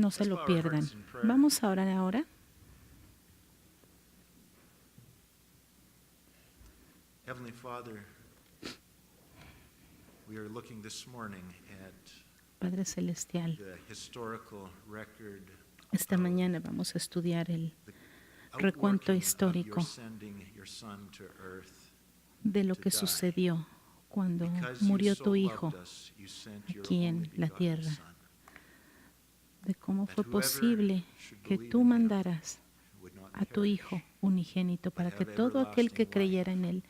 No se lo pierdan. Vamos a orar ahora. Heavenly Father, we are looking this morning at Padre Celestial, the historical record esta of mañana vamos a estudiar el the recuento outworking of histórico your sending your Son to earth. de lo que sucedió cuando Because murió you so tu Hijo loved us, you sent your aquí en only la begotten tierra, Son, de cómo that fue whoever posible should que believe tú in him mandaras would not a tu perish, Hijo unigénito para but que have todo aquel que everlasting creyera life. en Él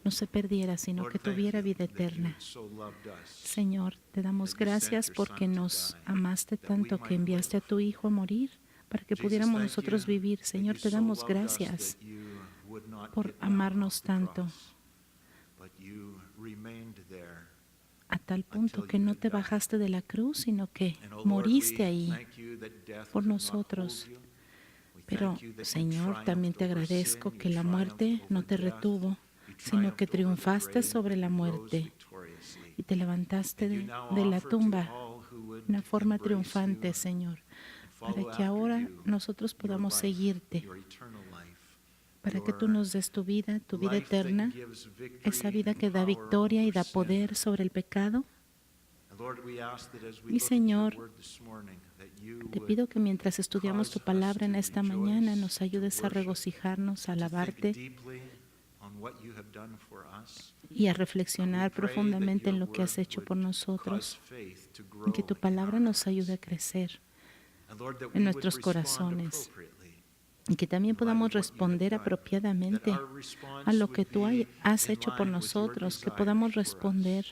no se perdiera, sino Lord, que thank tuviera you vida that you eterna. so loved us, Señor, te damos that you sent gracias your porque Son to nos die, amaste that we tanto que might enviaste a live. tu Hijo a morir para que Jesus, pudiéramos thank nosotros you vivir. that Señor, you te so damos loved us gracias that you would not por get down amarnos off the tanto cross, but you remained there a tal punto until que you no had te died. bajaste de la cruz, sino que And, oh Lord, moriste we ahí thank you that death por could not nosotros. hold you. We Pero, thank you that you Señor, también triumphed te over agradezco sin, que you la muerte triumphed no over te death, retuvo, you sino que triumphed over the triunfaste grave, sobre la you rose muerte victoriously. y te levantaste And you de now la offer to tumba all who would de una forma embrace triunfante, you Señor, and para follow que after ahora you, nosotros your podamos life, seguirte, your eternal life, para que tú your nos des tu vida life that eterna, gives victory esa vida and que da power victoria y over da sin. poder sobre el pecado. And Lord, we ask that as we Y look at Señor, your word this morning, that you te would pido que mientras estudiamos tu cause us palabra en to esta rejoice, mañana nos to ayudes a worship, regocijarnos, a to think alabarte deeply on what you have done for us. y a We reflexionar pray that profundamente en your lo que has word hecho would por cause nosotros faith to y grow que tu in palabra our nos ayude a hearts. crecer And Lord, that en we would nuestros respond corazones appropriately y que también in light podamos of what you have responder done, that apropiadamente our a response lo que would tú be has in hecho por line with your nosotros, que desires podamos for us, responder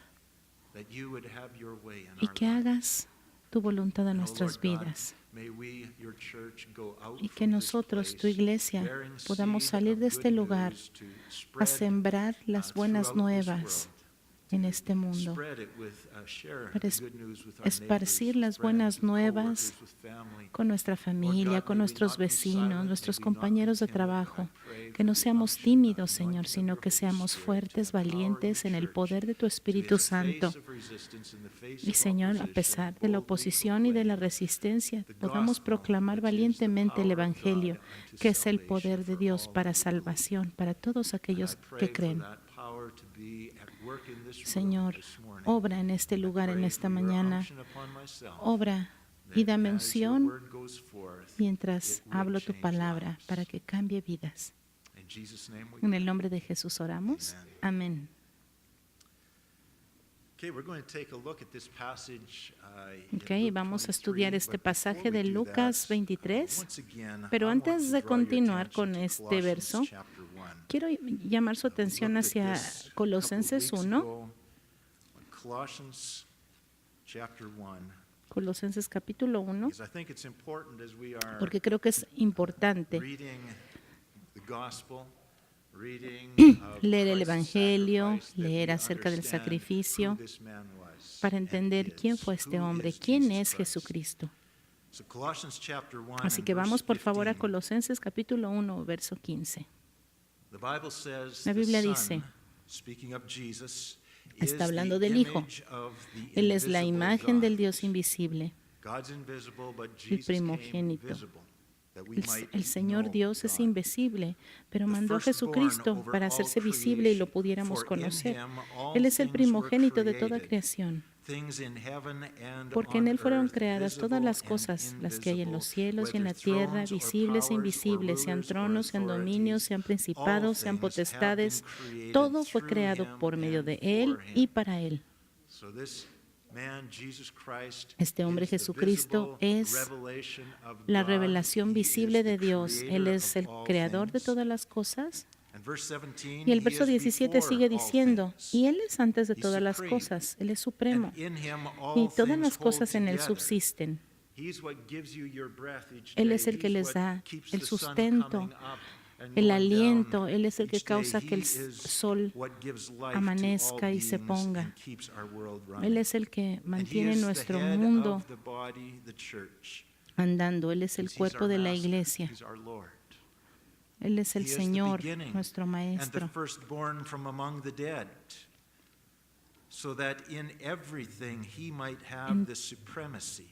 that you would have your way in y our que lives. hagas tu voluntad en And, oh nuestras Lord God, vidas. may we, your church, go out Y que from this nosotros, tu place iglesia, bearing podamos seed salir of de good este lugar news to a spread sembrar las buenas throughout this nuevas world, en to este mundo, spread it with, share para the good news with our esparcir neighbors, las with buenas friends, with nuevas coworkers, with family. con nuestra Lord familia, God, con may we nuestros not be vecinos, silent, nuestros may we not be compañeros de timid, but I trabajo, pray que no for the seamos unction, tímidos, the Señor, anointing of sino your que Holy seamos Spirit fuertes, and empowering valientes the en el church poder de tu to, in Espíritu the face Santo. of resistance, in the face Y of Señor, a opposition, pesar de la boldly oposición y de la proclaim resistencia, the podamos gospel, proclamar which is the valientemente el power of Evangelio, God unto que es el salvation poder de for Dios all para who believe. salvación, para todos And I aquellos pray que for creen. that power to be at work in this room Señor, this morning. obra en este I lugar, en pray esta for your mañana, unction upon myself, obra y that dame as your unción word goes forth, mientras it would hablo tu change palabra lives. para que cambie vidas. In Jesus' name we En el pray. nombre de Jesús oramos. Amén. Okay, we're going to take a look at this passage, in Ok, Luke vamos a 23, estudiar este but before pasaje we de do Lucas that, 23. once again, Pero I want antes to de draw your continuar attention con to este Colossians verso, chapter 1. quiero llamar su We atención looked at hacia this a couple of Colosenses weeks 1. ago, Colossians chapter 1. Colosenses capítulo 1, Because I think it's important as we are porque creo que es importante reading the gospel, reading of leer el Christ's Evangelio, sacrifice, that leer we acerca del understand sacrificio, who this man was para and entender quién is, fue este who hombre, is quién Jesus es Christ. Jesucristo. So Colossians chapter 1 Así and que verse vamos por favor a 15, Colosenses capítulo 1, verso 15. the Bible says La the Biblia Son, dice, speaking of Jesus, está is hablando the del Hijo. image of the Él es la invisible imagen del God. Dios invisible, God's invisible, but el Jesus came primogénito. visible, that we might El Señor know Dios es God. invisible, pero The mandó a firstborn Jesucristo over para all hacerse visible y lo creation, pudiéramos for in conocer. him all Él es el things were primogénito de toda created, creación, things in heaven and porque en on Él fueron earth, creadas todas visible las and cosas, las que hay en invisible, los cielos y en la whether tierra, thrones or visibles e powers or invisibles, sean rulers or tronos, sean dominios, authorities, sean all principados, sean things have been potestades. created Todo fue through creado him por medio and de Él for y him. para Él. So this man, Jesus Christ, Este hombre is the Jesucristo visible es revelation of la God. revelación He visible is de the Dios. Él creator es el of all creador de things. todas las cosas. And verse 17, Y el he verso is 17 before sigue all diciendo, things. y Él es antes de He's todas las supreme. cosas, Él es supremo, And in him y all todas things las hold cosas en Él together. subsisten. He's what gives you your breath each Él day. es el que He's les what da keeps el the sun sustento, coming up and el going aliento. down Él es el que each day. causa que el He is sol what gives life to amanezca all y se beings ponga. and keeps our world running. Él es el que And he mantiene is the nuestro head mundo of the body, the church. andando. Él es el He's our cuerpo de la master. iglesia. He's our Lord. Él es el He is the Señor, beginning nuestro and the Maestro. firstborn from among the dead, so that in everything he might have the supremacy.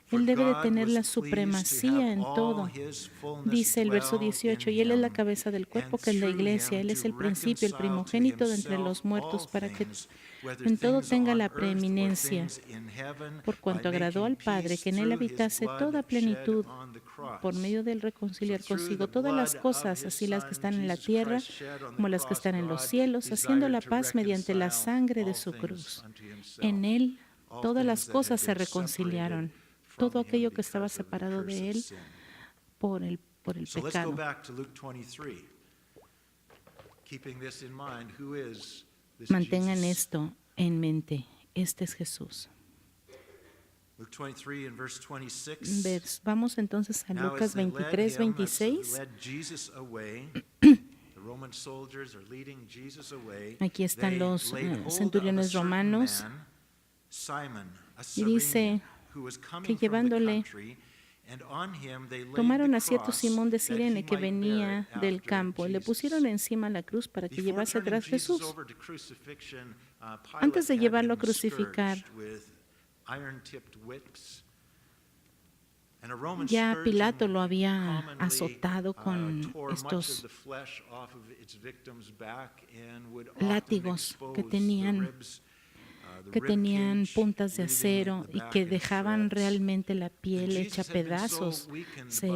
For Él debe de God tener was la pleased to supremacía have en all todo. his fullness Dice el verso dwell in 18, y Él es la him, cabeza del cuerpo, and que es la through iglesia. him Él es to el principio, el reconcile to primogénito de entre himself los muertos, all para que things, whether en todo things tenga on la earth or preeminencia, things in heaven, por by cuanto agradó al making Padre peace que en Él through his habitase toda blood shed plenitud, on the por cross. medio del So reconciliar through the consigo todas las blood of cosas, his así las que Son, están en la Jesus tierra Christ shed on the como las que cross, están en los God cielos, haciendo desired la to paz mediante la reconcile sangre de all su things cruz. unto himself. En Él All todas las things that had cosas se been separated reconciliaron, from todo him aquello que estaba because of the separado curse de of Él sin. por el So let's go pecado. back to Luke 23. Keeping this in mind, who is this Mantengan Jesus? esto en mente. Este es Jesús. Luke 23 and verse 26. Vamos entonces a Now, Lucas as they led 23, him, as they 26. led Jesus away, the Roman soldiers are leading Jesus away. Aquí están They los laid hold of a centuriones certain romanos, man, Simon, a y dice Cyrenian, who was coming que from the llevándole, country, and on him they laid tomaron the a cierto cross Simón de that Cirene he que might bear venía it del after campo, y le Jesus. pusieron encima la cruz para que Before llevase turning tras Jesus Jesús. over to crucifixion, Pilate Antes de had llevarlo a him crucificar, scourged with iron-tipped whips. And a Roman ya scourging Pilato lo había commonly, azotado con tore much of estos the flesh off of its victim's back and would often látigos que expose the tenían ribs, the que rib tenían cage, puntas de leaving acero the y back que in dejaban shreds. realmente la And piel hecha Jesus had been so pedazos. weakened by Se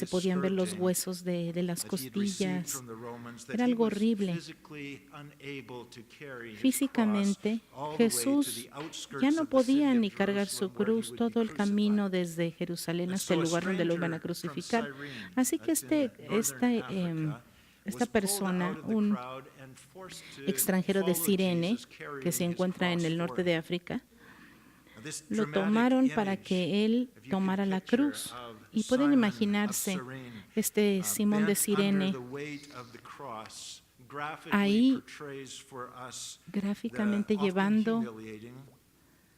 this podían ver los scourging huesos de las that he had received costillas. from the Romans, that Era he algo was horrible. physically unable to carry his Físicamente, cross all the way to Jesús the outskirts ya no of the city podía of ni cargar su Jerusalem, where he cruz would be todo el camino crucified. desde Jerusalén And hasta el so a lugar donde lo iban a stranger from crucificar. Cyrene, Así que that's in northern Africa, esta was pulled persona, out of the un crowd and forced to extranjero de follow Cirene, Jesus, carrying que se his encuentra en cross el norte for de him. África, Now, this lo dramatic tomaron para image, que él if you tomara can la picture cruz. of Y pueden Simon of imaginarse Cyrene, este Simón de bent Cirene under the weight of the cross, graphically ahí portrays for us gráficamente the often llevando humiliating,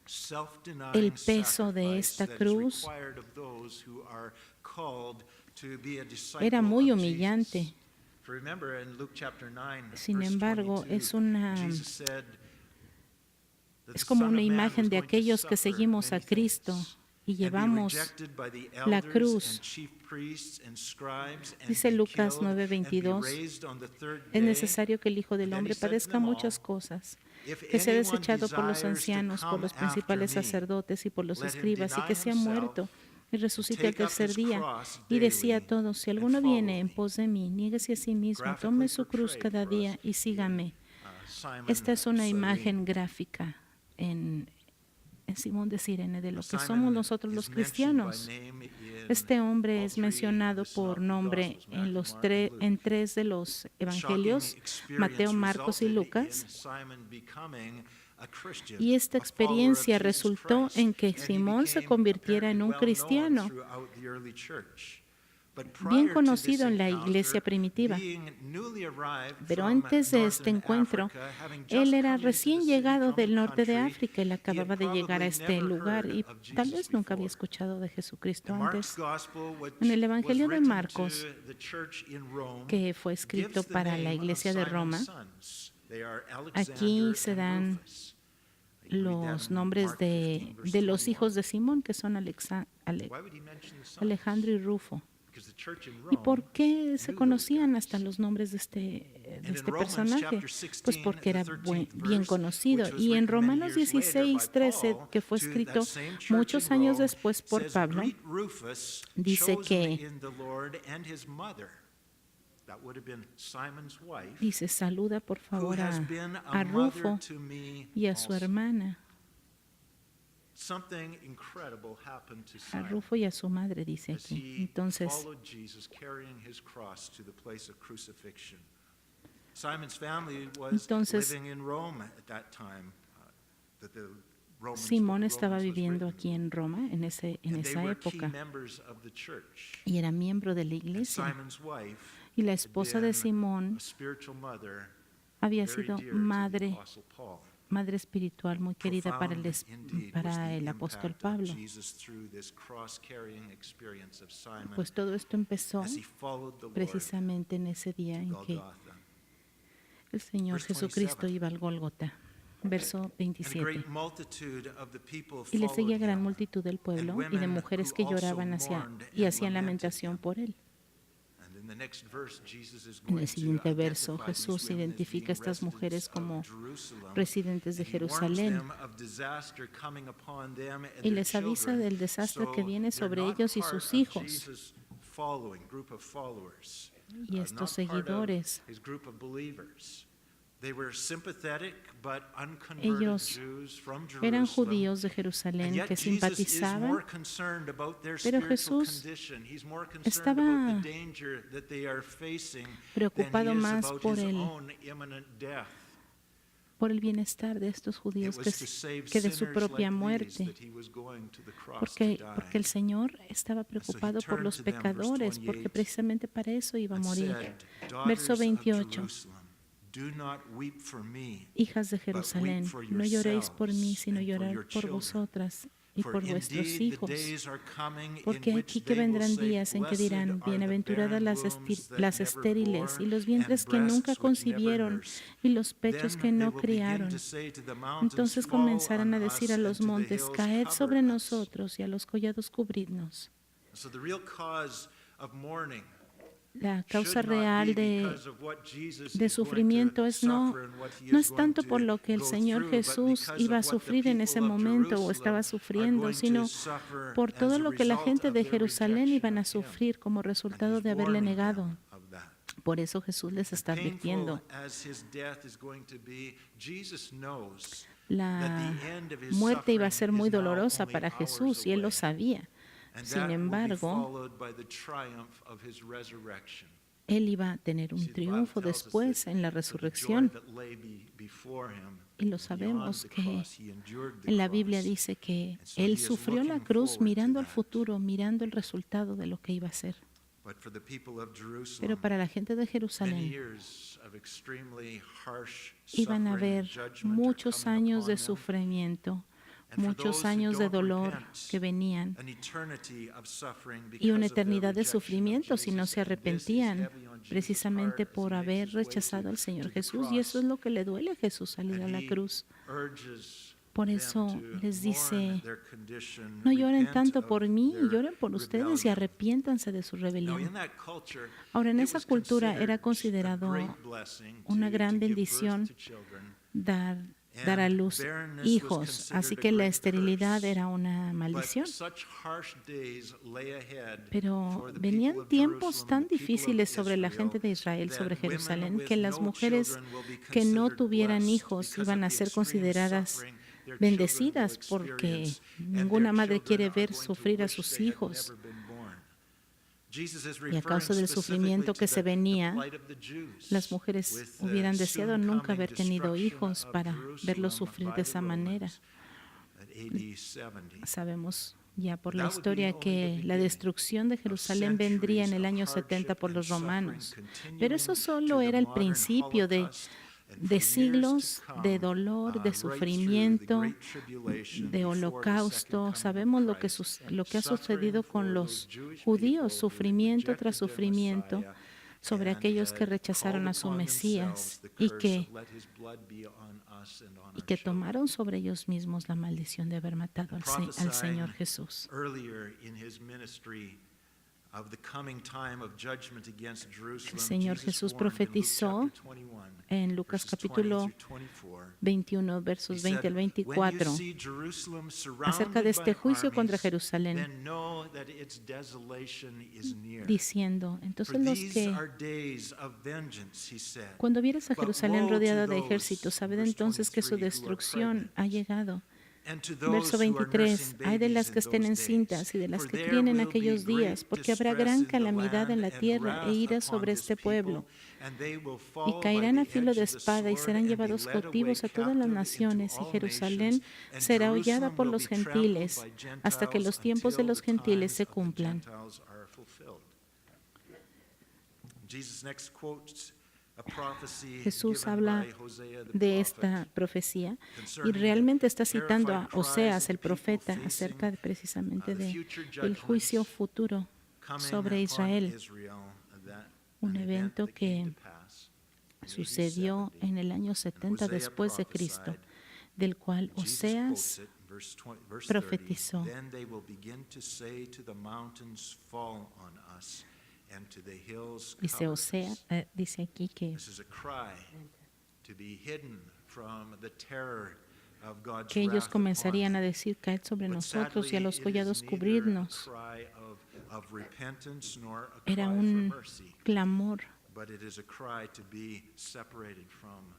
self-denying el peso de sacrifice esta that is cruz. required of those who are called to be a disciple Era muy of humillante. Jesus. For remember in Luke chapter 9, Sin verse embargo, 22, Jesus said that es the como Son una of Man imagen was de going to aquellos que suffer seguimos a many Cristo things, y and be llevamos rejected by the la elders cruz. and chief priests and scribes, and Dice be Lucas killed, and be 9:22, raised on the third es day. necesario que el Hijo del And then Hombre he said to padezca them all, muchas cosas, "If que sea anyone desechado por los desires to ancianos, por come los after principales me, sacerdotes y por los let him escribas, y deny que sea himself muerto y resucite el take up tercer his día. cross Y decía a daily todos, si and alguno follow viene en me." pos de mí, niéguese a sí mismo, Graphically tome su cruz portrayed cada for us día y sígame. Simon Esta es una Cyrene. imagen gráfica en Simón de Cirene de lo que Simon somos nosotros is los mentioned cristianos. by name in Este hombre all es three mencionado of the por synoptic nombre Gospels, en Matthew, Mark, and en Luke. tres de los Shocking evangelios, experience Mateo, Marcos y resulted Lucas. in Simon becoming a Christian, Y esta a follower of experiencia Jesus resultó Christ, en que and he Simón se became convirtiera en un apparently well-known cristiano throughout the early church. But bien prior to conocido this en la encounter, iglesia primitiva. being newly arrived Pero from antes de este northern encuentro, Africa, having just él era come into recién the city llegado from the del norte de country, África. Él he had acababa de llegar a probably este never lugar heard y of tal Jesus vez nunca había before. escuchado de Jesucristo In Mark's antes. Gospel, which En el was Evangelio de written Marcos, to the church in Rome, que fue escrito gives the para la name iglesia of de Simon's Roma, sons. They are aquí Alexander se and dan Rufus. You can read that los in nombres Mark 15, verse de los 21. hijos de Simón, que son Why would he mention the sons? Alejandro y Rufo. Because the church in ¿Y Rome por qué se knew conocían those hasta guys. los nombres de And in este Romans personaje? chapter Pues 16, porque era the 13th bien verse, conocido. which was Y en written many Romanos years later by 16:13, Paul que fue to escrito that same church muchos in años Rome, después por says, Pablo, "Greet Rufus, dice chosen que in the Lord, and his mother." That would have been Simon's wife, dice, saluda por who favor has been a a mother Rufo to me y a su also. hermana. Something incredible happened to A Simon Rufo y a su madre, dice as aquí. he Entonces, followed Jesus, carrying his cross to the place of crucifixion. Simon's family was Entonces, living in Rome at that time. That the Romans, Simón book of estaba Romans was viviendo written. aquí en Roma en And they esa were key época members of the church. y era miembro de la And iglesia. Simon's wife Y la had esposa de been Simón a spiritual mother, había very sido dear to the madre Apostle Paul. espiritual muy querida para Profound indeed was para the el apóstol impact of Pablo. Jesus through this cross-carrying experience of Simon Pues todo esto empezó as he followed the Lord precisamente en ese día to en que Golgotha. el Señor Verse Jesucristo 27. iba al Gólgota. Verso And a 27. great multitude of the people Y le seguía followed gran him, multitud del pueblo and y de women mujeres who que also lloraban mourned y and hacían lamented lamentación him. por él. And in the next verse, Jesus is En going el to siguiente verso, identify these Jesús women as identifica a being estas mujeres residents como of Jerusalem, residentes de and he warns Jerusalén them of disaster coming upon them and y their les avisa children. del desastre que So viene they're sobre not ellos y part sus of hijos. Jesus' following group of followers, Y estos not part of seguidores, his group of believers. They were sympathetic but unconverted ellos Jews from eran Jerusalem. judíos de And Jerusalén yet que Jesus is simpatizaban, more concerned about their pero spiritual Jesús condition. He's more concerned estaba about the danger that they are facing than preocupado he is más about por his el own imminent death. bienestar de estos It judíos was to save que de su sinners propia like these muerte, that he was going to the cross to porque die. el Señor estaba preocupado por turned los to them, verse pecadores, porque 28, precisamente para eso iba a And morir. said, Verso "Daughters of 28. Jerusalem, do not weep for me, Hijas de Jerusalén, no lloréis por mí, sino and for llorad your por children. vosotras y For por vuestros indeed the hijos. days are coming in Porque which aquí que they will vendrán say, días en que "Blessed dirán, are the bienaventuradas barren las wombs that las never estériles bore, y los and vientres que nunca breasts which never concibieron nursed." y los pechos Then que they no will begin criaron. to say to the mountains, Entonces "Fall comenzarán a on decir us, a and los to the montes, hills caed cover sobre us." nosotros y a los collados cubridnos. So the real cause of mourning La should causa not real be de because of what Jesus de is going sufrimiento to es no suffer and what he no is es going tanto to por lo que el go Señor through, but Jesús because iba a of what the sufrir en ese people of momento o Jerusalem estaba are sufriendo, going to sino suffer por as todo a lo que la result gente of de their Jerusalén iban a rejection of him. sufrir como And resultado he's de haberle warning them negado. of that. Por eso Jesús les está Painful advirtiendo. as his death is going to be, Jesus knows La that the end of his muerte iba a suffering ser muy is now dolorosa only para hours Jesús y él lo away. sabía. And Sin that will be embargo, followed by the triumph of his resurrection. él iba a tener un See, the Bible triunfo tells us después that en la for the joy resurrección. that lay before him, Y lo beyond sabemos the que cross, he endured the en la Biblia cross. dice que And so he él is sufrió la looking cruz forward mirando to al that. futuro, mirando el resultado de lo que iba a ser. But for the people of Jerusalem, Pero para la gente de many Jerusalén years of extremely harsh iban a suffering haber and judgment are muchos coming años de upon them. sufrimiento, And for muchos those who años de don't dolor repent, que venían an eternity of suffering y because una of their eternidad de rejection of sufrimiento si no Jesus. se And this is arrepentían heavy on Jesus' precisamente heart as por he makes haber his way rechazado al Señor to the Jesús. Y eso cross. es lo que le duele a Jesús salir a And la he cruz. urges Por them eso to les mourn dice, their condition, no lloren repent tanto of por mí, their lloren por ustedes y rebellion. arrepiéntanse de su Now, rebelión. in that culture, Ahora, en it esa was cultura era considered a considerado great blessing una to gran give birth bendición to children. dar a luz hijos, así que la esterilidad era una maldición. Pero venían tiempos tan difíciles sobre la gente de Israel, sobre Jerusalén, que las mujeres que no tuvieran hijos iban a ser consideradas bendecidas porque ninguna madre quiere ver sufrir a sus hijos. Y a causa del sufrimiento que se venía, las mujeres hubieran deseado nunca haber tenido hijos para verlos sufrir de esa manera. Sabemos ya por la historia que la destrucción de Jerusalén vendría en el año 70 por los romanos. Pero eso solo era el principio de siglos de dolor, de sufrimiento, de holocausto. Sabemos lo que ha sucedido con los judíos, sufrimiento tras sufrimiento sobre aquellos que rechazaron a su Mesías y que tomaron sobre ellos mismos la maldición de haber matado al Señor Jesús. El Señor Jesús profetizó en Lucas capítulo 21, versos 20 al 24, acerca de este juicio contra Jerusalén, diciendo, entonces cuando vieres a Jerusalén rodeada de ejércitos, sabed entonces que su destrucción ha llegado. Verso 23, hay de las que estén encintas y de las que críen en aquellos días, porque habrá gran calamidad en la tierra e ira sobre este pueblo. Y caerán a filo de espada y serán llevados cautivos a todas las naciones, y Jerusalén será hollada por los gentiles hasta que los tiempos de los gentiles se cumplan. Jesús habla de esta profecía y realmente está citando a Oseas, el profeta, acerca precisamente del juicio futuro sobre Israel, un evento que sucedió en el año 70 después de Cristo. del cual Jesus Oseas quotes it in verse 30. profetizó. Then they will begin to say to the mountains, fall on us, and to the hills, Dice cover Oseas, us. dice aquí que This is a cry to be hidden from the terror of God's ellos wrath comenzarían a upon them. decir, caed sobre But nosotros y a sadly, los it collados is neither a cubrirnos. cry of repentance nor a Era cry for un mercy, clamor, but it is a cry to be separated from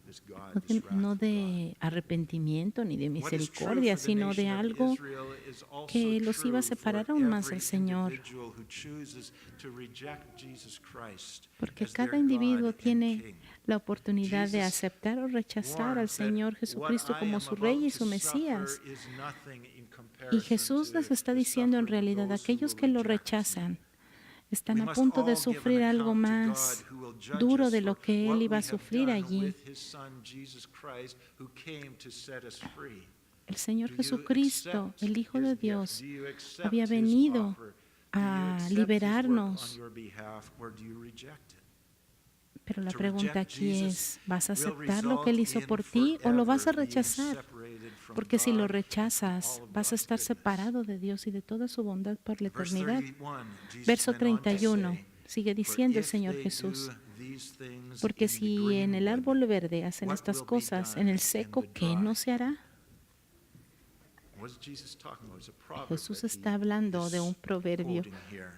this God, no this de, wrathful no God. de arrepentimiento ni de What is true misericordia, for the sino de nation of algo Israel is also que los iba a true separar for aún más every al Señor. individual who chooses to reject Jesus Christ Porque as their cada individuo God and tiene King. la oportunidad de Jesus aceptar o rechazar al warns that Señor what Jesucristo I como am su about Rey y to su Mesías. suffer is nothing in Y comparison Jesús les to está the diciendo en suffering of realidad, those who aquellos will que lo reject me. rechazan están We a must punto de all give an sufrir algo account to más God who will judge duro us de for lo que what Él iba we a have sufrir done allí. with His Son, Jesus Christ, who came to set us free. El Señor Do you Jesucristo, accept el Hijo de His gift? Dios, Do you accept había His venido offer? Do you a accept His work liberarnos. on your behalf, or do you reject it? Pero la To pregunta reject aquí Jesus es, ¿vas a will aceptar lo que Él result hizo in por ti o lo vas a forever being rechazar? separated from Porque si lo God rechazas, and all of vas a God's estar goodness. separado de Dios y de toda su bondad por la Verse eternidad. 31, Jesus Verso went on to 31, say, sigue "For diciendo el if Señor they Jesús, do these things porque in the si en el green árbol wood, verde hacen what estas will be cosas, en done el in seco, the ¿qué dry?" no se hará? What is Jesus talking about? It's a proverb Jesús that he está hablando de un is proverbio quoting here.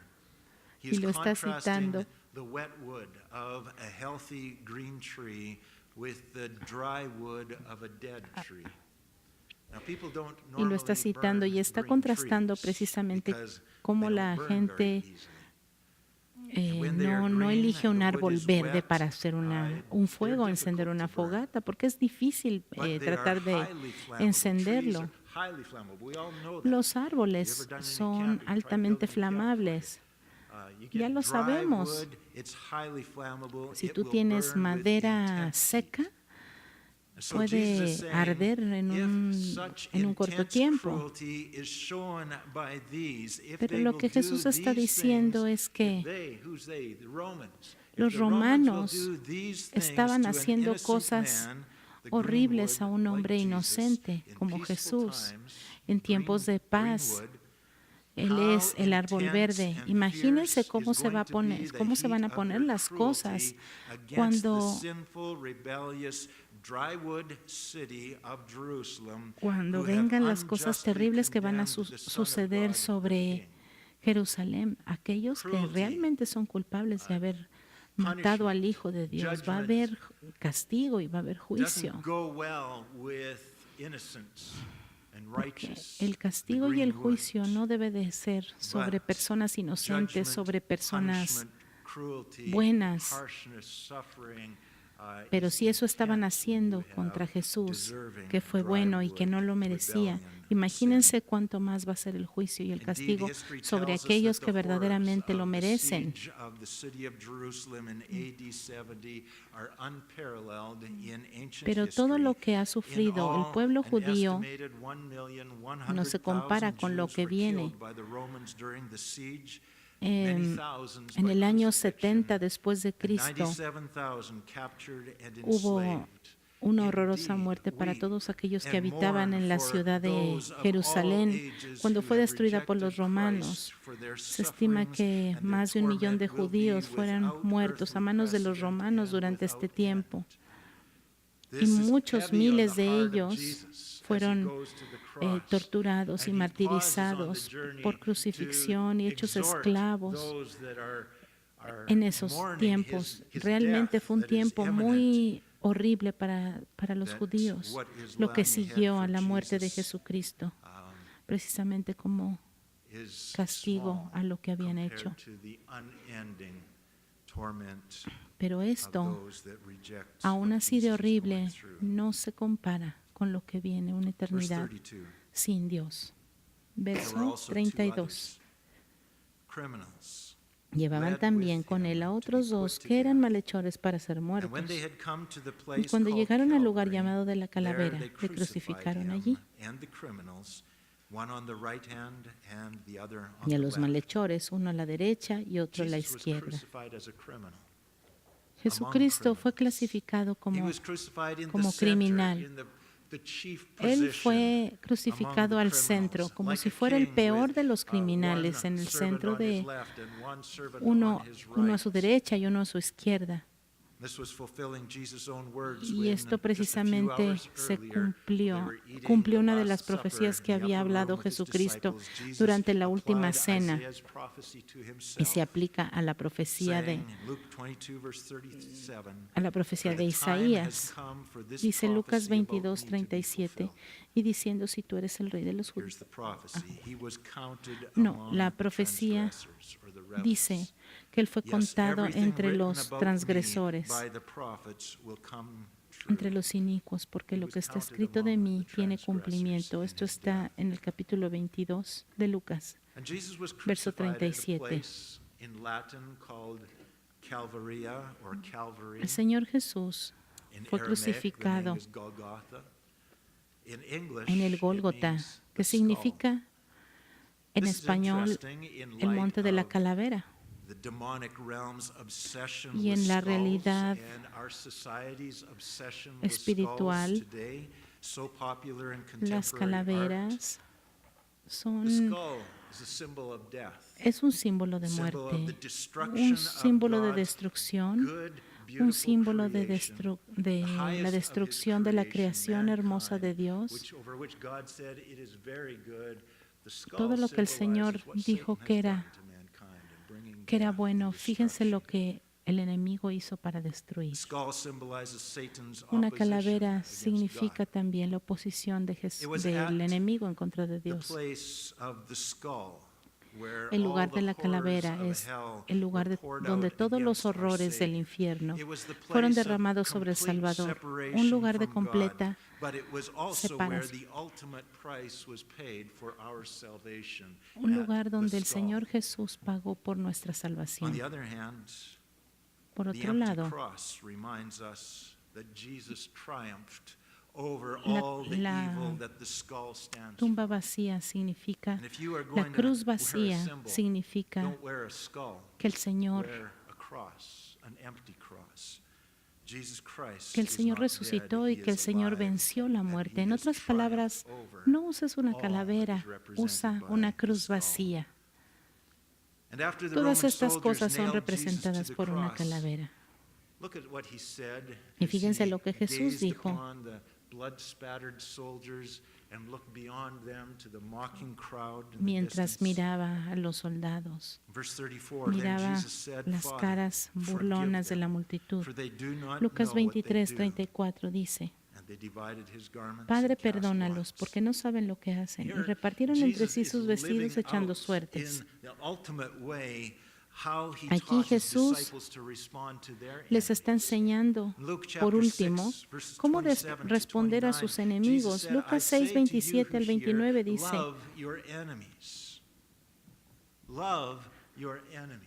He y is lo está contrasting citando. the wet wood of a healthy green tree with the dry wood of a dead tree. Now, people don't Y lo está normally citando y burn está green contrastando trees precisamente because cómo they la don't burn very gente easily. And when they are no green elige and un the wood árbol is verde wet, para hacer un fuego, they're encender difficult una to burn. fogata, porque es difícil But they are tratar de highly flammable. encenderlo. Trees are highly flammable. We all know that. Los You árboles ever done any son camping? Try altamente building a campfire. flamables. You Ya get lo dry sabemos. wood, it's highly flammable, Si it tú will tienes burn with madera intense seca, heat. So Jesus is puede saying, arder en if un corto such tiempo. cruelty is shown by these, if Pero they lo will que Jesús do está these diciendo things, es que if they, who's they? The Romans. If los the Romans will romanos do these things estaban to an haciendo innocent cosas man, the horribles a greenwood, un hombre like Jesus, inocente in como peaceful Jesús times, en tiempos de paz. greenwood, Él es el árbol verde. Imagínense cómo se va a poner, cómo se van a poner las cosas cuando vengan las cosas terribles que van a suceder sobre Jerusalén. Aquellos que realmente son culpables de haber matado al Hijo de Dios, va a haber castigo y va a haber juicio. Porque el castigo y el juicio no debe de ser sobre personas inocentes, sobre personas buenas. Pero si eso estaban haciendo contra Jesús, que fue bueno y que no lo merecía, imagínense cuánto más va a ser el juicio y el castigo sobre aquellos que verdaderamente lo merecen. Pero todo lo que ha sufrido el pueblo judío no se compara con lo que viene. En el año 70 después de Cristo hubo una horrorosa muerte para todos aquellos que habitaban en la ciudad de Jerusalén cuando fue destruida por los romanos. Se estima que más de 1 millón de judíos fueron muertos a manos de los romanos durante este tiempo. Y muchos miles de ellos fueron torturados y martirizados por crucifixión y hechos esclavos en esos tiempos. Realmente fue un tiempo muy horrible para los judíos, lo que siguió a la muerte de Jesucristo, precisamente como castigo a lo que habían hecho. Pero esto, aún así de horrible, no se compara con lo que viene, una eternidad sin Dios. Verso 32. Llevaban también con él a otros dos que eran malhechores para ser muertos. Y cuando llegaron al lugar llamado de la calavera, le crucificaron allí. Y a los malhechores, uno a la derecha y otro a la izquierda. Jesucristo fue clasificado como criminal Él fue crucificado al centro, como si fuera el peor de los criminales, en el centro de uno a su derecha y uno a su izquierda. Y esto precisamente se cumplió una de las profecías que había hablado Jesucristo durante la última cena, y se aplica a la profecía de Isaías. Dice Lucas 22:37, y diciendo: si tú eres el rey de los judíos. No, la profecía dice que él fue contado entre los transgresores, entre los inicuos, porque lo que está escrito de mí tiene cumplimiento. Esto está en el capítulo 22 de Lucas, verso 37. El Señor Jesús fue crucificado en el Gólgota, que significa en español el monte de la calavera. Y en la realidad espiritual, las calaveras es un símbolo de muerte, un símbolo de destrucción, un símbolo de la destrucción de la creación hermosa de Dios. Todo lo que el Señor dijo que era bueno, fíjense lo que el enemigo hizo para destruir. Una calavera significa también la oposición del enemigo en contra de Dios. El lugar de la calavera es el lugar donde todos los horrores del infierno fueron derramados sobre el Salvador, un lugar de completa separación, un lugar donde el Señor Jesús pagó por nuestra salvación. Por otro lado, la tumba vacía significa, la cruz vacía significa que el Señor resucitó y que el Señor venció la muerte. En otras palabras, no uses una calavera, usa una cruz vacía. Todas estas cosas son representadas por una calavera. Y fíjense lo que Jesús dijo. Mientras miraba a los soldados, miraba las caras burlonas de la multitud. Lucas 23:34 dice: Padre, perdónalos, porque no saben lo que hacen. Y repartieron entre sí sus vestidos echando suertes. Aquí Jesús les está enseñando, por último, cómo responder a sus enemigos. Lucas 6:27 al 29 dice: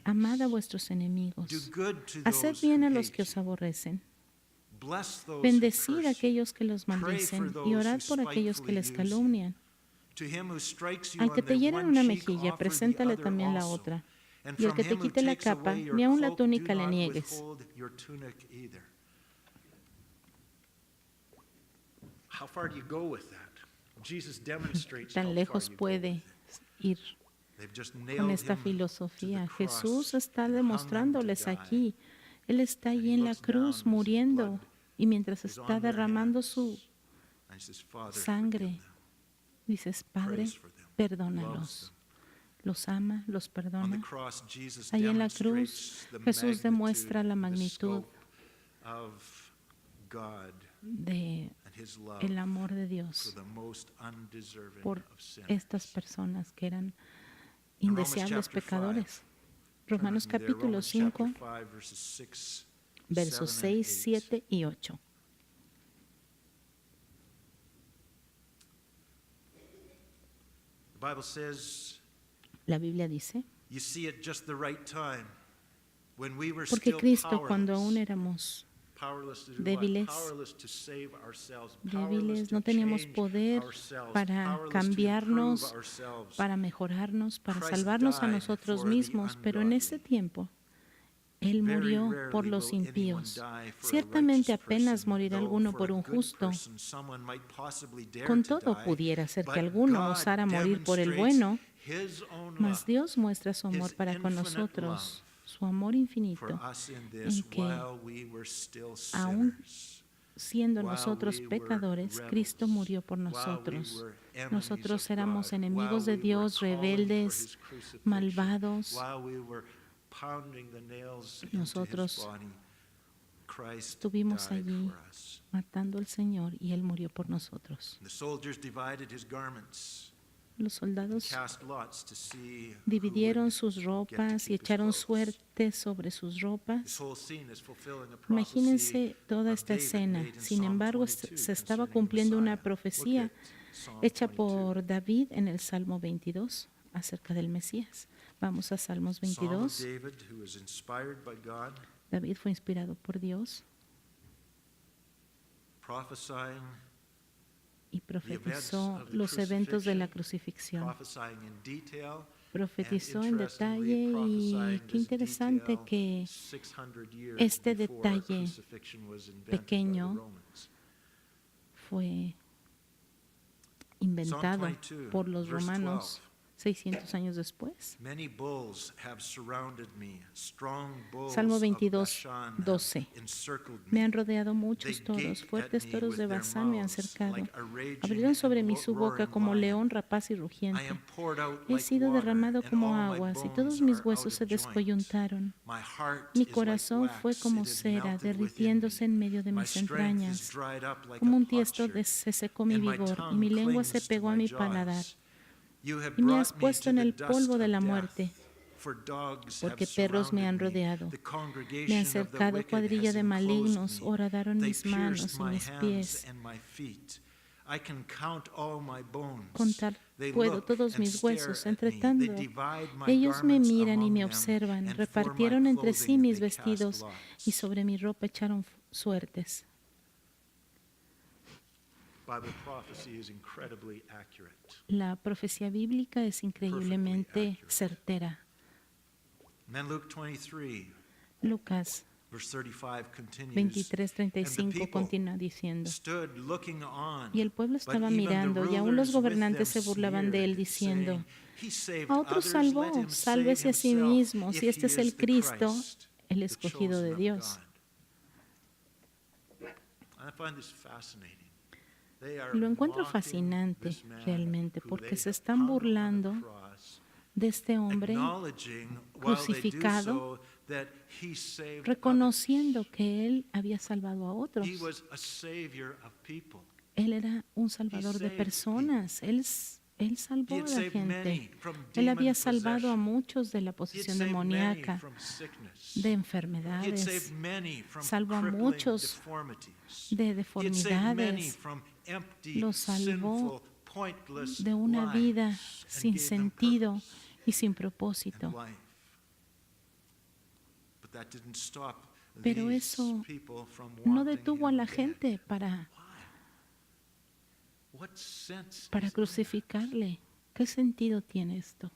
Amad a vuestros enemigos, haced bien a los que os aborrecen, bendecid a aquellos que los maldicen y orad por aquellos que les calumnian. Al que te hiera en una mejilla, preséntale también la otra. Y el que te quite la capa, ni aun la túnica le niegues. Tan lejos puede ir con esta filosofía. Jesús está demostrándoles aquí. Él está ahí en la cruz muriendo, y mientras está derramando su sangre, dices: Padre, perdónalos. Los ama, los perdona. Ahí en la cruz, Jesús demuestra la magnitud del amor de Dios por estas personas que eran indeseables pecadores. Romanos capítulo 5, versos 6, 7 y 8. La Biblia dice: porque Cristo, cuando aún éramos débiles, no teníamos poder para cambiarnos, para mejorarnos, para salvarnos a nosotros mismos, pero en ese tiempo Él murió por los impíos. Ciertamente apenas morirá alguno por un justo. Con todo pudiera ser que alguno osara morir por el bueno, mas Dios muestra su amor para con nosotros, su amor infinito, en que aún siendo nosotros pecadores, Cristo murió por nosotros. Nosotros éramos enemigos de Dios, rebeldes, malvados. Nosotros estuvimos allí matando al Señor y Él murió por nosotros. Los soldados dividieron sus ropas y echaron suerte sobre sus ropas. Imagínense toda esta escena. Sin embargo, se estaba cumpliendo una profecía hecha por David en el Salmo 22 acerca del Mesías. Vamos a Salmos 22. David fue inspirado por Dios y profetizó los eventos de la crucifixión. Profetizó en detalle y qué interesante que este detalle pequeño fue inventado por los romanos 600 años después. Salmo 22, 12. Me han rodeado muchos toros, fuertes toros de Basán me han cercado. Abrieron sobre mí su boca como león rapaz y rugiente. He sido derramado como aguas y todos mis huesos se descoyuntaron. Mi corazón fue como cera, derritiéndose en medio de mis entrañas. Como un tiesto se secó mi vigor y mi lengua se pegó a mi paladar. Y me has puesto en el polvo de la muerte, porque perros me han rodeado. Me han cercado cuadrilla de malignos, horadaron mis manos y mis pies. Contar puedo todos mis huesos, entre tanto, ellos me miran y me observan, repartieron entre sí mis vestidos y sobre mi ropa echaron suertes. La profecía bíblica es increíblemente certera. Lucas 23:35 continúa diciendo: y el pueblo estaba mirando, y aún los gobernantes se burlaban de él, diciendo: a otro salvó, sálvese a sí mismo, si este es el Cristo, el escogido de Dios. Lo encuentro fascinante realmente porque se están burlando de este hombre crucificado, reconociendo que él había salvado a otros. Él era un salvador de personas. Él salvó a la gente. Él había salvado a muchos de la posesión demoníaca, de enfermedades. Salvó a muchos de deformidades. Los salvó de una vida sin sentido y sin propósito. Pero eso no detuvo a la gente para crucificarle. ¿Qué sentido tiene esto?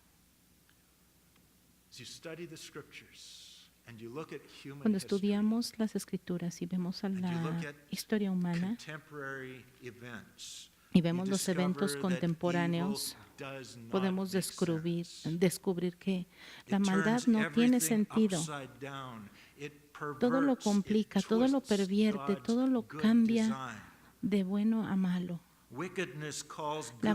Cuando estudiamos las Escrituras y vemos a la historia humana y vemos los eventos contemporáneos, podemos descubrir que la maldad no tiene sentido. Todo lo complica, todo lo pervierte, todo lo cambia de bueno a malo. La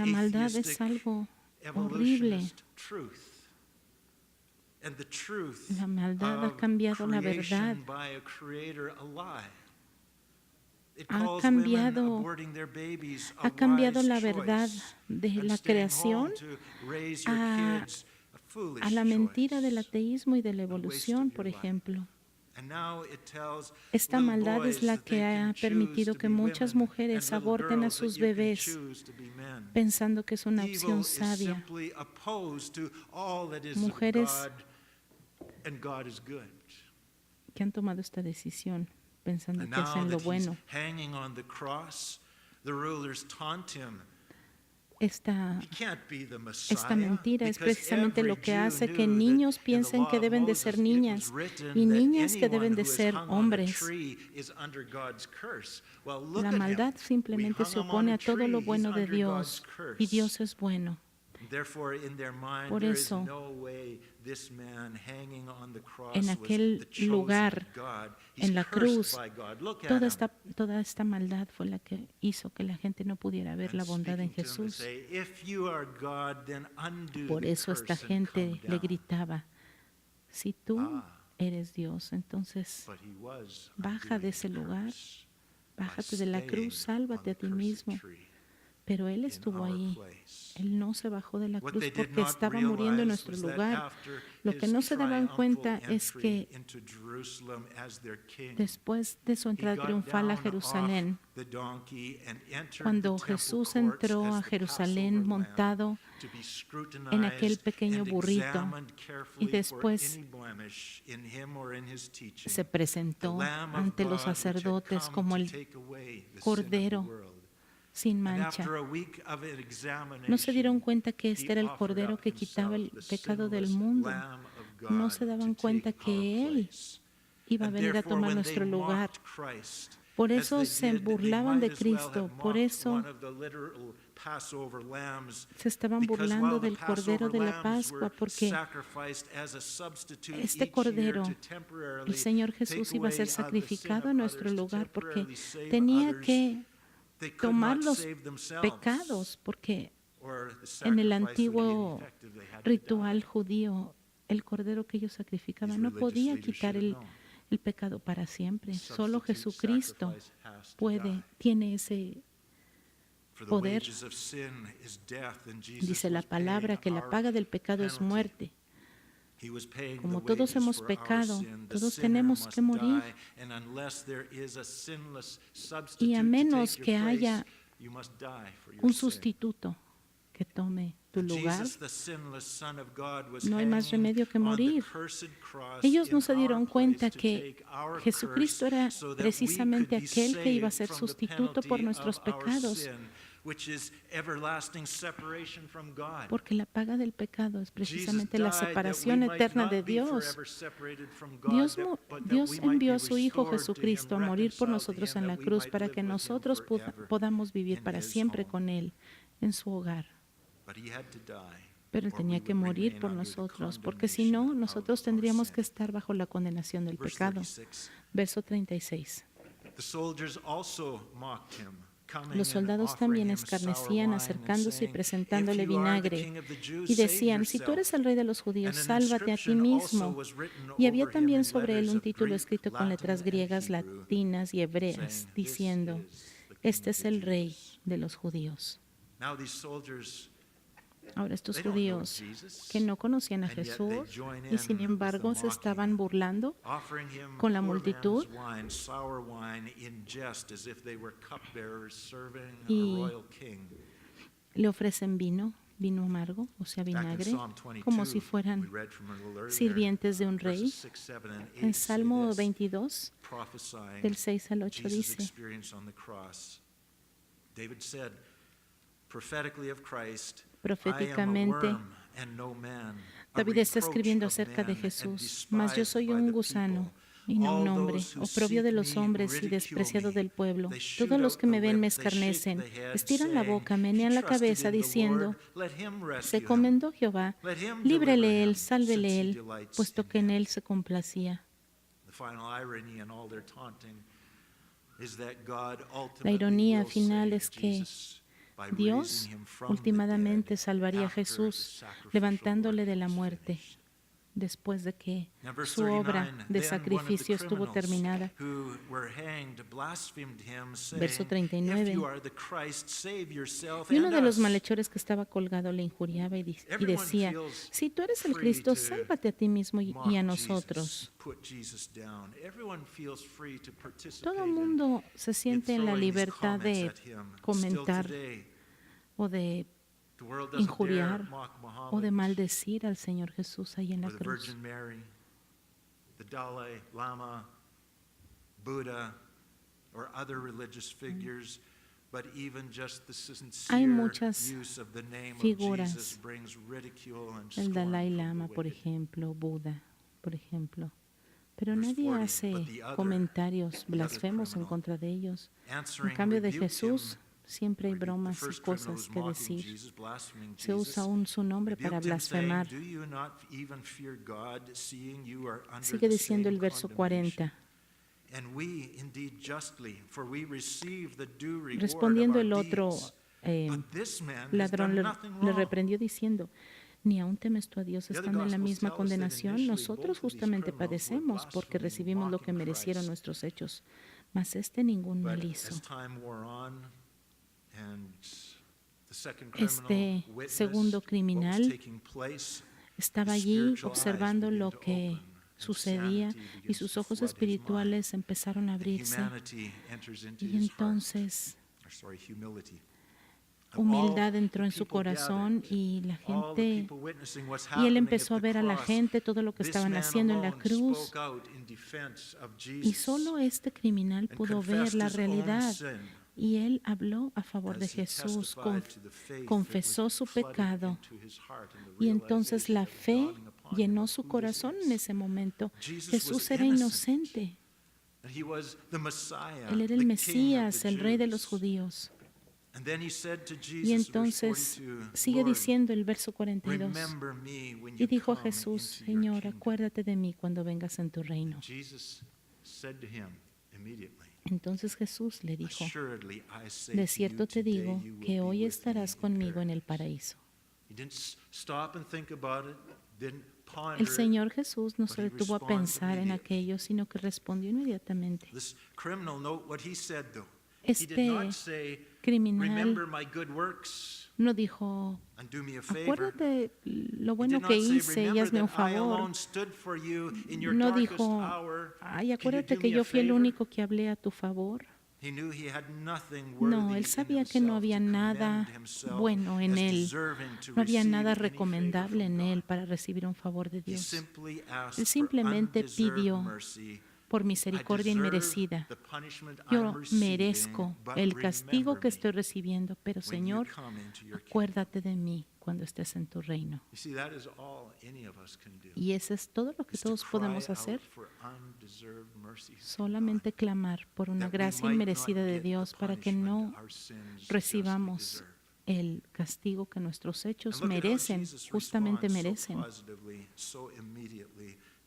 maldad es algo horrible. La maldad ha cambiado la verdad. Ha cambiado la verdad de la creación a la mentira del ateísmo y de la evolución, por ejemplo. Esta maldad es la que ha permitido que muchas mujeres aborten a sus bebés pensando que es una opción sabia. Mujeres que han tomado esta decisión pensando que hacen lo bueno. esta He can't be the Esta Messiah, mentira es because precisamente every lo que Jew hace knew que that niños in the piensen law que of deben de Moses, ser it was niñas written y that niñas que anyone deben de who is ser hung on a hombres. tree is under God's curse. Well, look La at him. maldad We simplemente hung se him on opone a a todo lo tree. He's bueno de under God's Dios y curse. Dios es bueno. Therefore, in their mind, Por there is eso, no way this man hanging on the cross en was aquel the chosen lugar, of God. He's en la cursed cruz, by God. Look at toda him. toda esta maldad fue la que hizo que la gente no pudiera ver And la bondad en speaking to him, they Jesús. say, "If you are God, then undo Por the eso esta curse and come gente le down." gritaba, si tú Ah. eres Dios, entonces But he was baja de undoing ese the lugar, curse by bájate de la cruz, staying sálvate on a the ti cursed mismo. tree Pero Él in estuvo our ahí. place. Él no se bajó de la What cruz they did porque not estaba muriendo en realize nuestro was that lugar. after Lo que his no se daban triumphal cuenta es entry que into Jerusalem as their king, después de su he entrada got triunfal a down Jerusalén, off the donkey and entered cuando the temple Jesús courts entró as a the Jerusalén Passover lamb montado to be en scrutinized aquel pequeño and burrito examined y carefully for después any blemish in him or in his teaching. se presentó The Lamb of ante los God which had sacerdotes come como to el take away the sin of the Cordero world. sin And mancha. after a week of examination, No se dieron cuenta que este he era el offered Cordero up que quitaba el himself, the pecado del sinless mundo. Lamb of No God, se daban to cuenta take que our Él place. iba a And venir a therefore, tomar when nuestro they lugar. mocked Christ, Por as eso they se did, they burlaban de might as well Cristo. have Por mocked eso one of the literal Passover lambs, se estaban because burlando while the del Cordero Passover de la lambs Pascua, were porque sacrificed as a substitute este each Cordero, year to temporarily el Señor take Jesús iba a ser away, the sin sacrificado of en nuestro others, to lugar porque temporarily save tenía others. que They could tomar not los save themselves, pecados, porque or the en el sacrifice would be antiguo ineffective. They had to ritual die. judío, el Cordero que ellos These sacrificaban no religious podía leaders quitar should have known. el pecado para siempre. The Solo substitute Jesucristo sacrifice has to die. tiene ese For the poder. wages of sin is death, and Jesus Dice la was palabra paying que la our paga del pecado es penalty. muerte. He was paying the Como todos wages hemos for our pecado, sin. The todos sinner tenemos must que morir. die, and unless there is a sinless substitute Y a to menos take que your place, haya you must die for your un sin. sustituto que tome tu lugar, Jesus, the sinless Son of God, was no hay más hanging remedio que on the morir. cursed cross Ellos no in se dieron our cuenta place to que take our Jesucristo curse, era so that we precisamente could be aquel que iba a saved ser from the sustituto por penalty nuestros of our pecados, sin, which is everlasting separation from God. porque la paga del pecado es Jesus precisamente la died that we separación might eterna not de be Dios. forever separated from God, but that Dios we might envió be a su Hijo restored to him, Jesucristo a morir por reconciled to nosotros him, en la that we cruz might para live que with him nosotros forever podamos vivir in para his siempre home. con Él en su hogar. But he had to die, Pero Él or tenía we que would morir remain por under the nosotros, porque si no, condemnation nosotros of our tendríamos sin. que estar bajo la condenación del Verse pecado. 36. Verso 36. The soldiers also mocked him, coming Los and soldados offering también him sour escarnecían, wine, acercándose y saying, presentándole "If you are the vinagre, king of the Jews, y save decían, si tú eres yourself." el rey de los judíos, And an sálvate a ti inscription also mismo. was written Y había over him también in sobre él letters un of título Greek, escrito con Latin, letras and griegas, Hebrew, latinas y hebreas, saying, "This diciendo, is the king este of es the el rey Jews." de los judíos. Now these soldiers, Ahora estos they don't know judíos Jesus, que no conocían a and yet they Jesús join y sin in with embargo the se estaban mocking, burlando offering him con la poor multitud, man's wine, sour wine, in jest, as if they were cupbearers serving y a royal king. le ofrecen vino amargo, o sea, Back in vinagre, Psalm 22, como si we fueran read from a little earlier, sirvientes de un verses rey. 6, 7, and 8 En say Salmo this, 22, prophesying del 6 al 8 Jesus' dice, experience on the cross. David said, prophetically of Christ, proféticamente, I am a worm and no man, a David está reproach escribiendo of acerca de men and Jesús, mas yo despised soy by un the gusano people. y no un All hombre, those who oprobio de seek los me hombres y ridicule despreciado me. del pueblo. They shoot Todos los out que me the ven me lip, they shake escarnecen, the head, estiran la saying, boca, "He menean la trusted cabeza in the diciendo, Lord, let him rescue se him. encomendó Jehová, Let him líbrele deliver él, him, sálvele since he él, delights puesto in que en him." él se complacía. The final irony in all their taunting is that God La ultimately ironía will final save es que Jesus by Dios raising him from the últimamente dead salvaría a after his Jesús, sacrificial levantándole work de la was muerte, finished. después de que Now, verse su obra 39, de then sacrificio one of the estuvo terminada. who were hanged blasphemed him, saying, Verso 39. "If you are the Christ, save yourself Y uno and de los us." malhechores que estaba colgado le injuriaba y Everyone decía, feels si tú eres el free Cristo, to sálvate a ti mismo y mock a Jesus, nosotros. put Jesus down. Everyone feels free to participate Todo el in mundo se siente en la throwing these libertad comments de at him. comentar Still today, o de the world doesn't injuriar dare mock o de Muhammad maldecir al Señor Jesús ahí en or la the cruz. Virgin Mary, the Dalai Lama, Buddha, or other religious figures. but even just the sincere Hay muchas use of the name of figuras. Jesus brings ridicule and El scorn Dalai from the Lama, por wicked. ejemplo, Buda, por ejemplo. Pero Verse nadie 40, hace "But the other comentarios blasfemos en criminal, contra de ellos. En answering, cambio de rebuked Jesús, him." siempre hay The bromas y first criminal cosas was que mocking decir. Jesus, blaspheming Se usa Jesus. aún su nombre para Rebuked him, saying, blasfemar. "Do you not even fear God, seeing you are under Sigue the diciendo same el verso condemnation? 40. And we indeed justly, for we receive the due reward of Respondiendo our el otro deeds. But this man has ladrón done nothing le wrong." reprendió diciendo, ¿ni aún temes tú a Dios The other estando en la Gospels misma tell us that condenación? initially Nosotros both of these justamente criminals were padecemos porque blaspheming, recibimos lo que mocking merecieron Christ. nuestros hechos, mas este ningún mal But hizo. as time wore on, and the second Este criminal witnessed segundo what was criminal taking place, estaba his allí spiritual eyes observando began lo to que open, and sucedía sanity y begins sus to ojos flood his mind. espirituales empezaron a And abrirse humanity enters into y his heart. entonces Humility. humildad entró en su corazón y la gente, y él empezó a ver a la gente todo lo que estaban haciendo en la cruz, y solo este criminal pudo ver la realidad, y él habló a favor de Jesús, confesó su pecado, y entonces la fe llenó su corazón en ese momento. Jesús era inocente, él era el Mesías, el Rey de los judíos. Y entonces sigue diciendo el verso 42, y dijo a Jesús, Señor, acuérdate de mí cuando vengas en tu reino. Entonces Jesús le dijo, de cierto te digo que hoy estarás conmigo en el paraíso. El Señor Jesús no se detuvo a pensar en aquello, sino que respondió inmediatamente. Este criminal no dijo, acuérdate lo bueno que hice y hazme un favor. No dijo, ay, acuérdate que yo fui el único que hablé a tu favor. No, él sabía que no había nada bueno en él, no había nada recomendable en él para recibir un favor de Dios. Él simplemente pidió por misericordia inmerecida. Yo merezco el castigo que estoy recibiendo, pero Señor, acuérdate de mí cuando estés en tu reino. Y eso es todo lo que todos podemos hacer, solamente clamar por una gracia inmerecida de Dios para que no recibamos el castigo que nuestros hechos merecen, justamente merecen.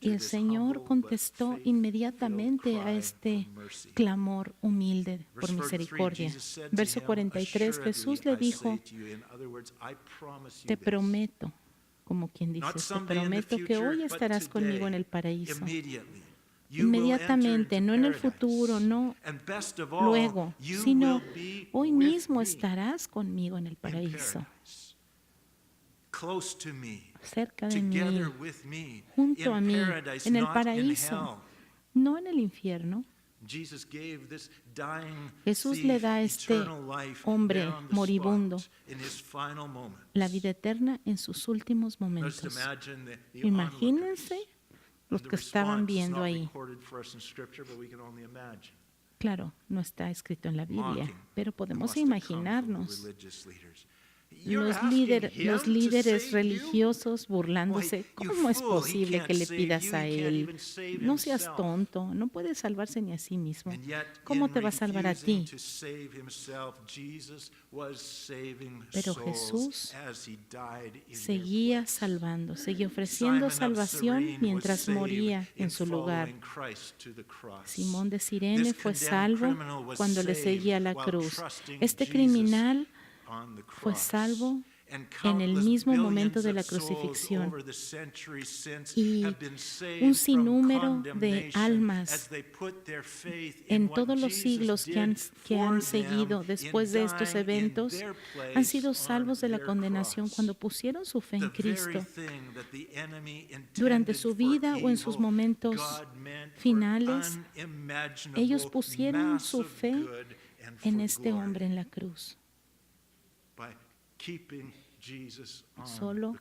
Y el Señor contestó inmediatamente a este clamor humilde por misericordia. Verso 43, Jesús le dijo, te prometo, como quien dice, te prometo que hoy estarás conmigo en el paraíso. Inmediatamente, no en el futuro, no luego, sino hoy mismo estarás conmigo en el paraíso. Cerca de mí, junto a mí, en el paraíso, no en el infierno. Jesús le da a este hombre moribundo la vida eterna en sus últimos momentos. Imagínense los que estaban viendo ahí. Claro, no está escrito en la Biblia, pero podemos imaginarnos los líderes religiosos burlándose. ¿Cómo es posible que le pidas a él? No seas tonto, no puede salvarse ni a sí mismo. ¿Cómo te va a salvar a ti? Pero Jesús seguía salvando, seguía ofreciendo salvación mientras moría en su lugar. Simón de Cirene fue salvo cuando le seguía a la cruz. Este criminal fue salvo en el mismo momento de la crucifixión, y un sinnúmero de almas en todos los siglos que han seguido después de estos eventos han sido salvos de la condenación cuando pusieron su fe en Cristo. Durante su vida o en sus momentos finales, ellos pusieron su fe en este hombre en la cruz. Solo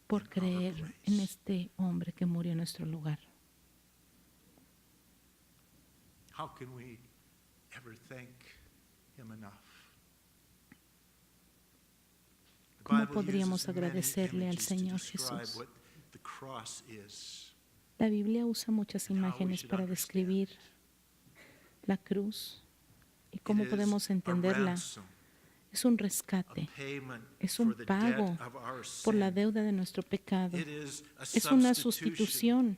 por creer en este hombre que murió en nuestro lugar. ever thank him enough? The ¿Cómo Bible podríamos uses many agradecerle al images to Señor describe Jesús? what the cross is La Biblia usa muchas and how we imágenes should para understand describir it. la cruz y It cómo is podemos a entenderla. ransom, Es un a rescate, payment es for un the pago debt of our por la sin. deuda de nuestro pecado. It is a Es una substitution. sustitución.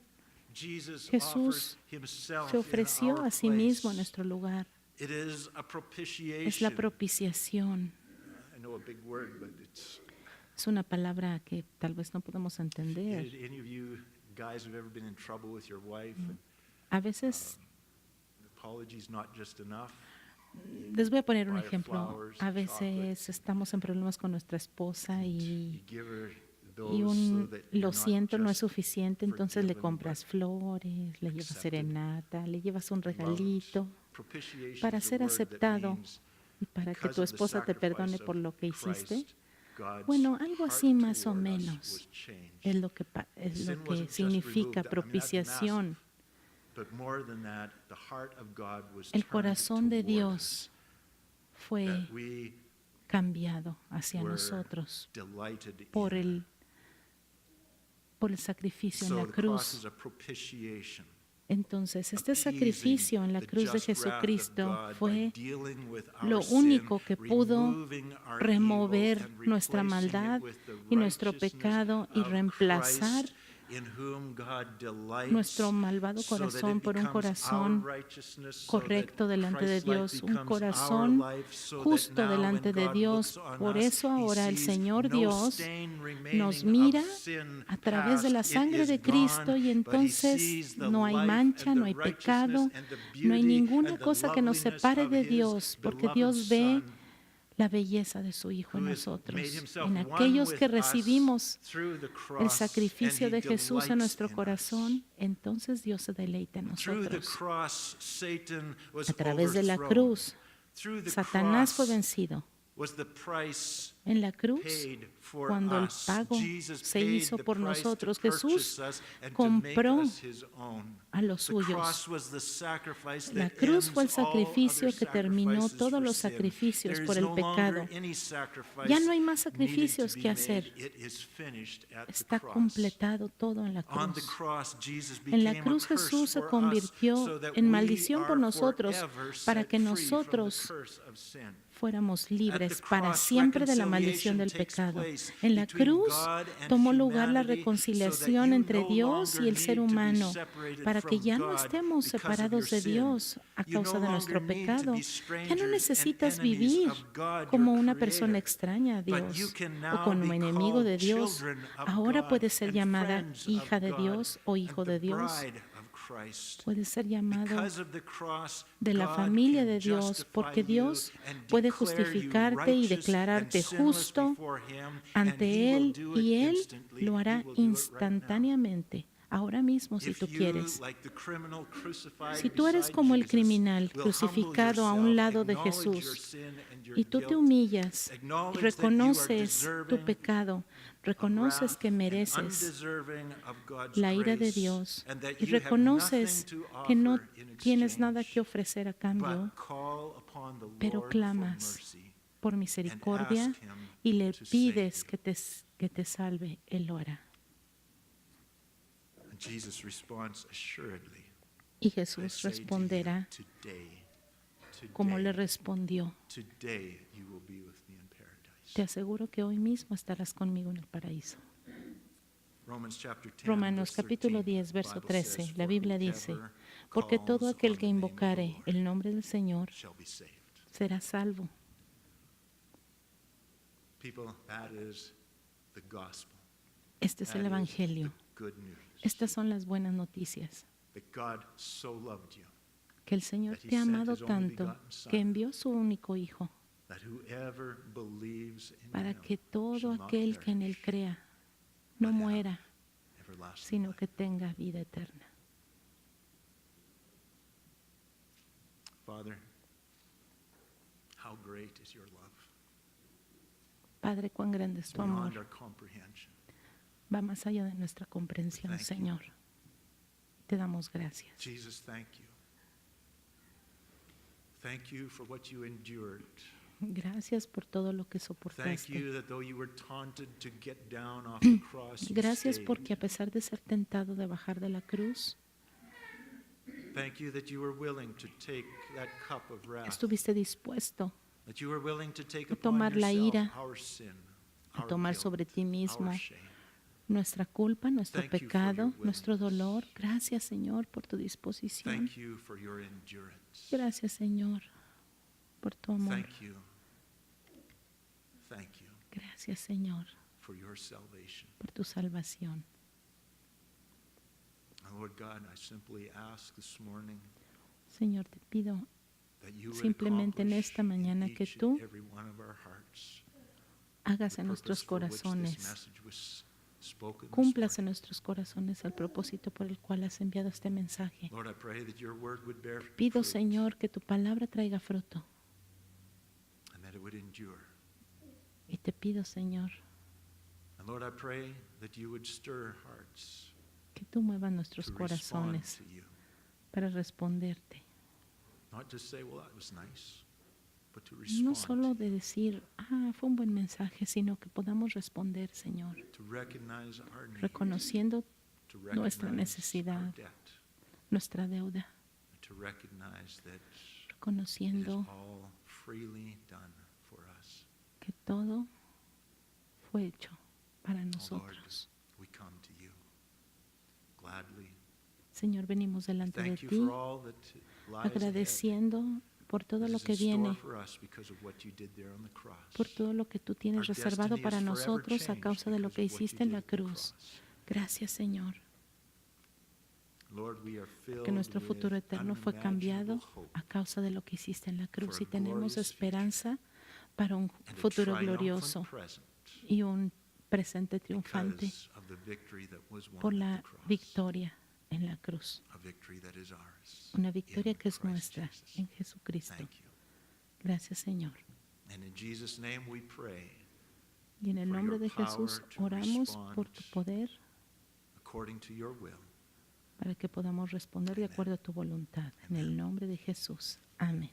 Jesus Jesús offered himself se in ofreció our a sí mismo en place. nuestro lugar. It is a Es la propitiation. propiciación. I know a big word, but it's Es una palabra que tal vez no podemos entender. any of you guys have ever been in trouble with your wife and A veces, apologies not just enough. les voy a poner un buy her ejemplo. flowers, A chocolate. veces estamos en problemas con nuestra esposa You y give her y those so un that you're lo not siento no es just suficiente, entonces le forgiven, compras but flores, le llevas accepted, serenata, le llevas un loved. regalito Propitiation para is a ser word that aceptado means y para que because tu of the esposa te perdone sacrifice por of lo que hiciste. Christ, God's Bueno, algo así heart más o toward us menos was changed. es lo que, es Sin lo wasn't que just significa removed. propiciación. But more than that, the heart of God was El turned corazón de toward Dios us, fue that we cambiado hacia were nosotros delighted por in. el sacrificio en So la the cross cruz. is a propitiation. Entonces, este appeasing sacrificio en la the cruz de just wrath of Jesucristo God fue by dealing with our lo sin, único que pudo removing our evil remover and nuestra replacing it maldad with the y nuestro righteousness pecado y of reemplazar Christ, in whom God delights, nuestro malvado so that corazón it por un becomes corazón our righteousness, so that correcto delante de Christ-like Dios, un becomes our corazón life, so that justo now when delante de God Dios. looks on Por us, eso he ahora el sees Señor no Dios stain nos remaining mira of sin a través de la past. It sangre is de Cristo gone, y but he entonces sees the no hay life mancha, and no the hay righteousness pecado, and the no hay beauty ninguna and the cosa que nos loveliness separe of de his Dios, porque beloved Dios ve Son, la belleza de su Hijo en who has nosotros, made himself en one aquellos with que us recibimos through the el cross, sacrificio and he de Jesús en delights nuestro in corazón, entonces Dios se deleita en us. Through the nosotros. cross, Satan was A través de la overthrown. cruz, Through the Satanás fue cross vencido. was the price En la cruz, paid for cuando el us. pago Jesus se paid hizo the por price nosotros, to purchase Jesús us and to compró make us his own. a los The suyos. cross was the sacrifice La that cruz fue el ends all sacrificio other que terminó sacrifices todos for los sin. sacrificios There por is el no pecado. longer any sacrifice Ya no hay más needed sacrificios to be que made. hacer. It is finished at the Está cross. completado todo en la On the cruz. cross, Jesus En la became a cruz curse Jesús se for us, convirtió so that en we maldición por are nosotros forever para set que free from the nosotros curse of sin. fuéramos At the libres para cross, siempre de la maldición del reconciliation takes pecado. place En la between cruz God and tomó lugar la humanity, reconciliación so that entre you Dios no y el ser longer need to be humano separated para que from ya no God estemos because of separados your de sin. Dios a You no causa de nuestro longer need to pecado. be Ya strangers no and necesitas enemies vivir of God, como your una persona Creator, extraña a but you Dios can o now como be enemigo de called Dios. children of Ahora God puedes ser and llamada friends hija of de God Dios o and hijo the de Dios. bride of Christ. Puedes ser llamado Because of the cross, de la God familia can de Dios, justify porque you Dios and puede declare you justificarte y righteous declararte and sinless justo before Him, and He ante will Él do it y Él instantly. lo He hará will do it right now. instantáneamente, ahora mismo si If tú you, quieres. like the criminal crucified Si tú eres beside como el Jesus, criminal will crucificado a humble un yourself, lado de acknowledge your Jesús sin and your y tú te guilt, humillas y acknowledge that you are reconoces tu deserving pecado, reconoces que mereces la ira de Dios y reconoces que no tienes nada que ofrecer a cambio, pero clamas por misericordia y le pides que te salve, Él lo hará. Y Jesús responderá como le respondió: te aseguro que hoy mismo estarás conmigo en el paraíso. Romanos capítulo 10, verso 13, la Biblia dice: porque todo aquel que invocare el nombre del Señor será salvo. Este es el Evangelio. Estas son las buenas noticias. Que el Señor te ha amado tanto que envió a su único Hijo para que todo aquel que en Él crea no muera, sino que tenga vida eterna. Padre, cuán grande es tu amor. Va más allá de nuestra comprensión, Señor. Te damos gracias. Thank you for what you endured. Gracias por todo lo que Thank soportaste. you that though you were taunted to get down off the cross, you Gracias stayed. porque a pesar de ser tentado de bajar de la cruz, Thank you that you were willing to take that cup of wrath. estuviste dispuesto That you were willing to take a upon tomar la yourself ira, our sin, a our tomar guilt, sobre ti mismo our shame. nuestra culpa, nuestro Thank you for pecado, your nuestro willingness. dolor. Gracias, Señor, por tu disposición. Thank you for your endurance. Gracias, Señor, por tu amor. Thank you. Thank you Gracias, Señor, for your salvation. por tu salvación. And Lord God, I simply ask this morning Señor, te pido that you would simplemente en accomplish esta mañana in que each tú and every one of our hearts hagas the en purpose nuestros for which this corazones, message was spoken this cumplas en morning. nuestros corazones el propósito por el cual has enviado este mensaje. Lord, I pray that your word would bear Pido, fruit Señor, que tu palabra traiga fruto. and that it would endure. Y te pido, Señor, And Lord, I pray that you would stir hearts que tú muevas nuestros to respond corazones to you. para responderte. Not just say, well, that was nice, but to No respond, solo de decir, fue un buen mensaje, sino que podamos responder, Señor, to recognize our need, reconociendo to nuestra recognize necesidad, our debt, nuestra deuda, to recognize that it is reconociendo all freely done for us. que todo fue hecho para Oh, Lord, nosotros. we come to you gladly. Señor, venimos delante de Thank you ti for all that lies ahead. agradeciendo por todo That lo is que in store viene, for us because of what you did there on the cross. por todo lo que tú tienes Our reservado destiny para is forever nosotros a changed causa de lo because que of what you hiciste en did la at the cruz. cross. Gracias, Señor, Lord, we are filled que nuestro with futuro eterno fue cambiado unimaginable hope a causa de lo que hiciste en la cruz for y a tenemos glorious esperanza para un and a futuro triumphant glorioso present y un presente triunfante because of the victory that was won por at la the cross. victoria en la cruz. A victory that is ours Una victoria in que es Christ nuestra Jesus. en Jesucristo. Thank you. Gracias, Señor. And in Jesus' name we pray, Y en el for nombre your de Jesús power to oramos respond por tu poder according to your will. para que podamos responder de Amen. acuerdo a tu voluntad. En el nombre de Jesús. Amén.